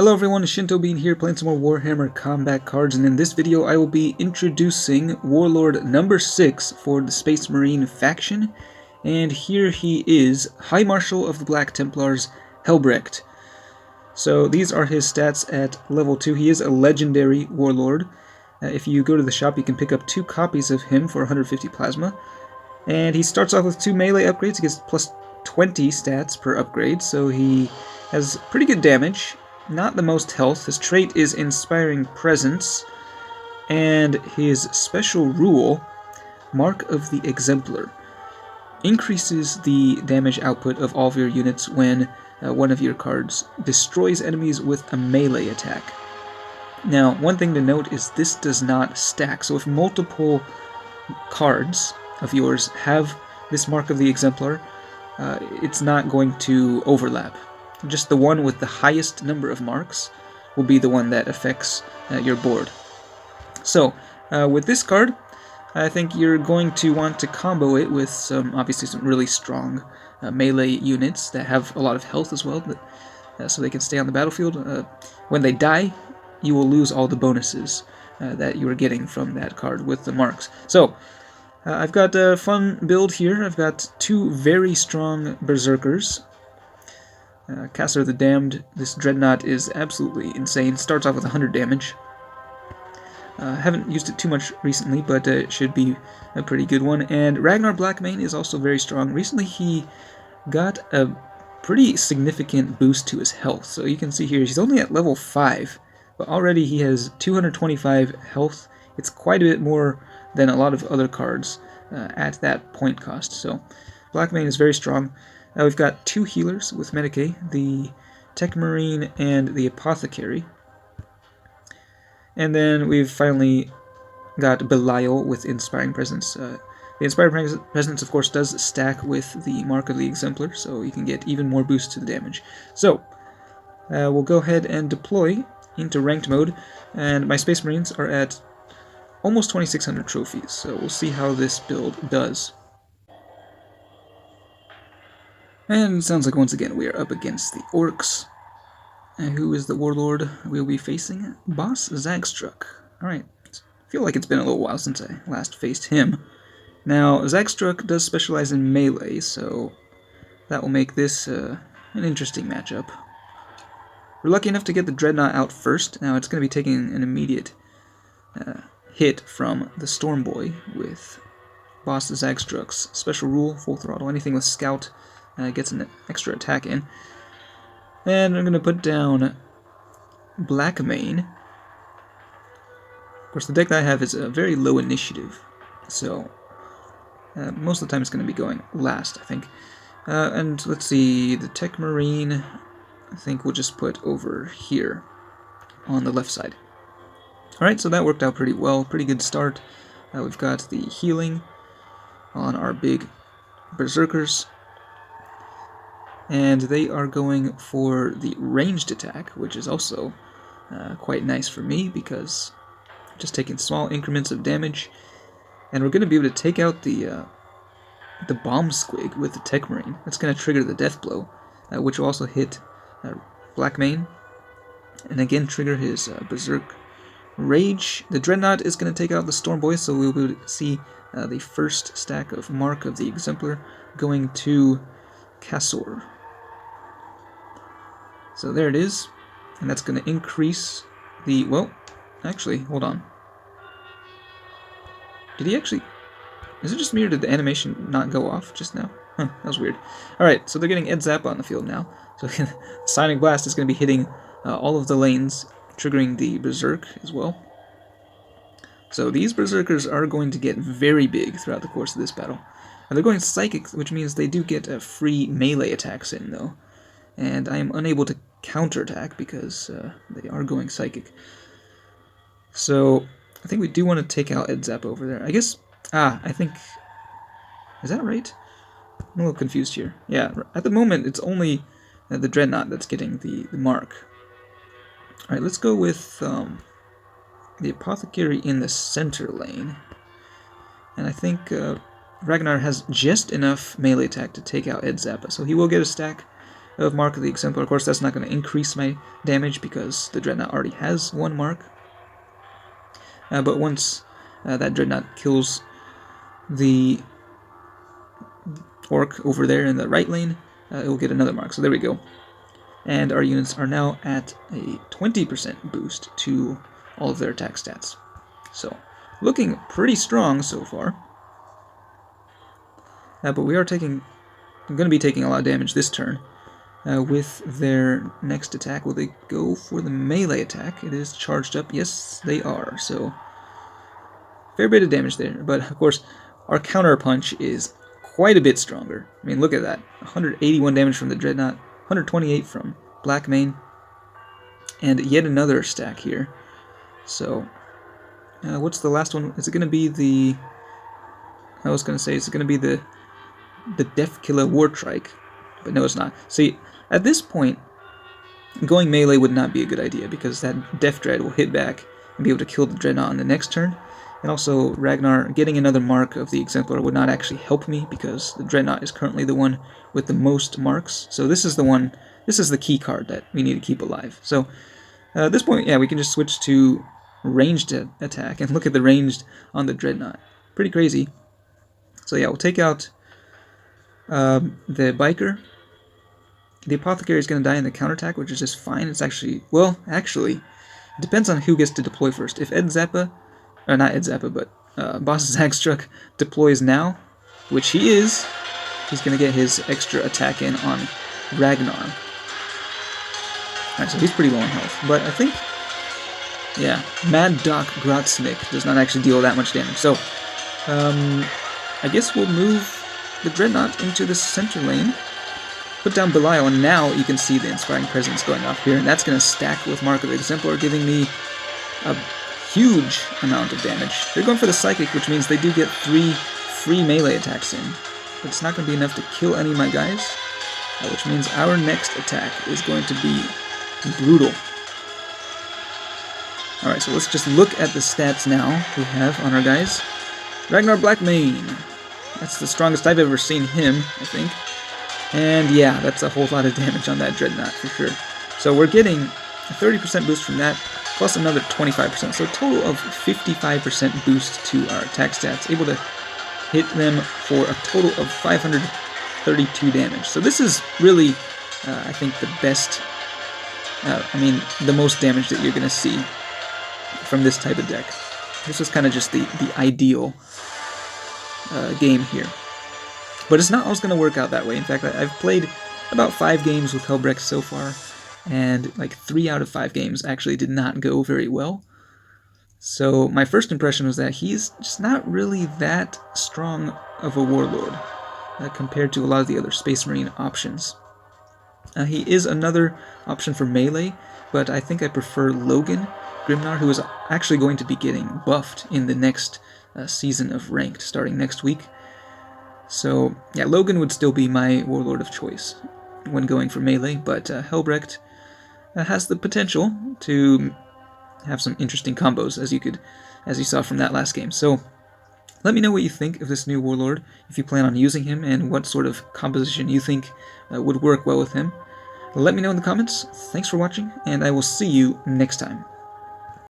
Hello everyone, Shinto Bean here playing some more Warhammer combat cards, and in this video I will be introducing Warlord number 6 for the Space Marine faction. And here he is, High Marshal of the Black Templars, Helbrecht. So these are his stats at level 2. He is a legendary Warlord. If you go to the shop you can pick up 2 copies of him for 150 plasma. And he starts off with 2 melee upgrades. He gets plus 20 stats per upgrade, so he has pretty good damage. Not the most health. His trait is Inspiring Presence, and his special rule, Mark of the Exemplar, increases the damage output of all of your units when one of your cards destroys enemies with a melee attack. Now, one thing to note is this does not stack, so if multiple cards of yours have this Mark of the Exemplar, it's not going to overlap. Just the one with the highest number of marks will be the one that affects your board. So, with this card, I think you're going to want to combo it with obviously some really strong melee units that have a lot of health as well, so they can stay on the battlefield. When they die, you will lose all the bonuses that you were getting from that card with the marks. So, I've got a fun build here. I've got 2 very strong Berserkers. Caster of the Damned, this Dreadnought is absolutely insane. Starts off with 100 damage. Haven't used it too much recently, but it should be a pretty good one. And Ragnar Blackmane is also very strong. Recently he got a pretty significant boost to his health. So you can see here, he's only at level 5, but already he has 225 health. It's quite a bit more than a lot of other cards at that point cost. So Blackmane is very strong. We've got 2 healers with Medicae, the Tech Marine and the Apothecary. And then we've finally got Belial with Inspiring Presence. The Inspiring Presence, of course, does stack with the Mark of the Exemplar, so you can get even more boost to the damage. So, we'll go ahead and deploy into ranked mode, and my Space Marines are at almost 2,600 trophies, so we'll see how this build does. And it sounds like once again we are up against the Orcs. And who is the Warlord we'll be facing? Boss Zagstruck. Alright, I feel like it's been a little while since I last faced him. Now, Zagstruck does specialize in melee, so that will make this an interesting matchup. We're lucky enough to get the Dreadnought out first. Now it's going to be taking an immediate hit from the Stormboy with Boss Zagstruck's special rule, full throttle. Anything with Scout gets an extra attack in. And I'm going to put down Blackmane. Of course, the deck that I have is a very low initiative, so most of the time it's going to be going last, I think. And let's see, the Tech Marine, I think we'll just put over here on the left side. Alright, so that worked out pretty well, pretty good start. We've got the healing on our big Berserkers. And they are going for the ranged attack, which is also quite nice for me because I'm just taking small increments of damage. And we're going to be able to take out the Bomb Squig with the Tech Marine. That's going to trigger the Death Blow, which will also hit Blackmane. And again trigger his Berserk Rage. The Dreadnought is going to take out the Stormboy, so we'll be able to see the first stack of Mark of the Exemplar going to Cassor. So there it is, and that's going to increase the, well, actually, hold on. Did he actually, is it just me or did the animation not go off just now? Huh, that was weird. Alright, so they're getting Ed Zap on the field now. So Sonic Blast is going to be hitting all of the lanes, triggering the Berserk as well. So these Berserkers are going to get very big throughout the course of this battle. And they're going Psychic, which means they do get free melee attacks in, though. And I am unable to counterattack because they are going Psychic. So I think we do want to take out Ed Zap over there. I guess, I think, is that right? I'm a little confused here. Yeah, at the moment it's only the Dreadnought that's getting the mark. Alright, let's go with the Apothecary in the center lane. And I think Ragnar has just enough melee attack to take out Ed Zappa, so he will get a stack of Mark of the Exemplar. Of course, that's not going to increase my damage because the Dreadnought already has 1 mark. But once that Dreadnought kills the Orc over there in the right lane, it will get another mark. So there we go. And our units are now at a 20% boost to all of their attack stats. So, looking pretty strong so far. But we are going to be taking a lot of damage this turn. With their next attack, will they go for the melee attack? It is charged up. Yes, they are. So, fair bit of damage there. But, of course, our counter punch is quite a bit stronger. I mean, look at that. 181 damage from the Dreadnought, 128 from Blackmane, and yet another stack here. So, what's the last one? Is it going to be the... I was going to say, is it going to be the Death Killer Wartrike? But no, it's not. See, at this point, going melee would not be a good idea, because that Death Dread will hit back and be able to kill the Dreadnought on the next turn. And also, Ragnar getting another mark of the Exemplar would not actually help me, because the Dreadnought is currently the one with the most marks. So this is the one, this is the key card that we need to keep alive. So at this point, yeah, we can just switch to ranged attack, and look at the ranged on the Dreadnought. Pretty crazy. So yeah, we'll take out the Biker. The Apothecary is going to die in the counterattack, which is just fine. It's actually, well, actually, it depends on who gets to deploy first. If Ed Zappa, or not Ed Zappa, but Boss Zagstruck deploys now, which he is, he's going to get his extra attack in on Ragnar. Alright, so he's pretty low on health. But I think, yeah, Mad Doc Grotznick does not actually deal that much damage. So, I guess we'll move the Dreadnought into the center lane, put down Belial, and now you can see the Inspiring Presence going off here, and that's going to stack with Mark of the Exemplar, giving me a huge amount of damage. They're going for the Psychic, which means they do get 3 free melee attacks in, but it's not going to be enough to kill any of my guys, which means our next attack is going to be brutal. Alright, so let's just look at the stats now we have on our guys. Ragnar Blackmane. That's the strongest I've ever seen him, I think. And yeah, that's a whole lot of damage on that Dreadnought for sure. So we're getting a 30% boost from that, plus another 25%. So a total of 55% boost to our attack stats, able to hit them for a total of 532 damage. So this is really, I think, the best, the most damage that you're going to see from this type of deck. This is kind of just the ideal game here. But it's not always going to work out that way. In fact, I've played about 5 games with Helbrecht so far, and like 3 out of 5 games actually did not go very well. So my first impression was that he's just not really that strong of a Warlord compared to a lot of the other Space Marine options. He is another option for melee, but I think I prefer Logan Grimnar, who is actually going to be getting buffed in the next season of Ranked, starting next week. So, yeah, Logan would still be my Warlord of choice when going for melee, but Helbrecht has the potential to have some interesting combos, as you saw from that last game. So, let me know what you think of this new Warlord, if you plan on using him, and what sort of composition you think would work well with him. Let me know in the comments. Thanks for watching, and I will see you next time.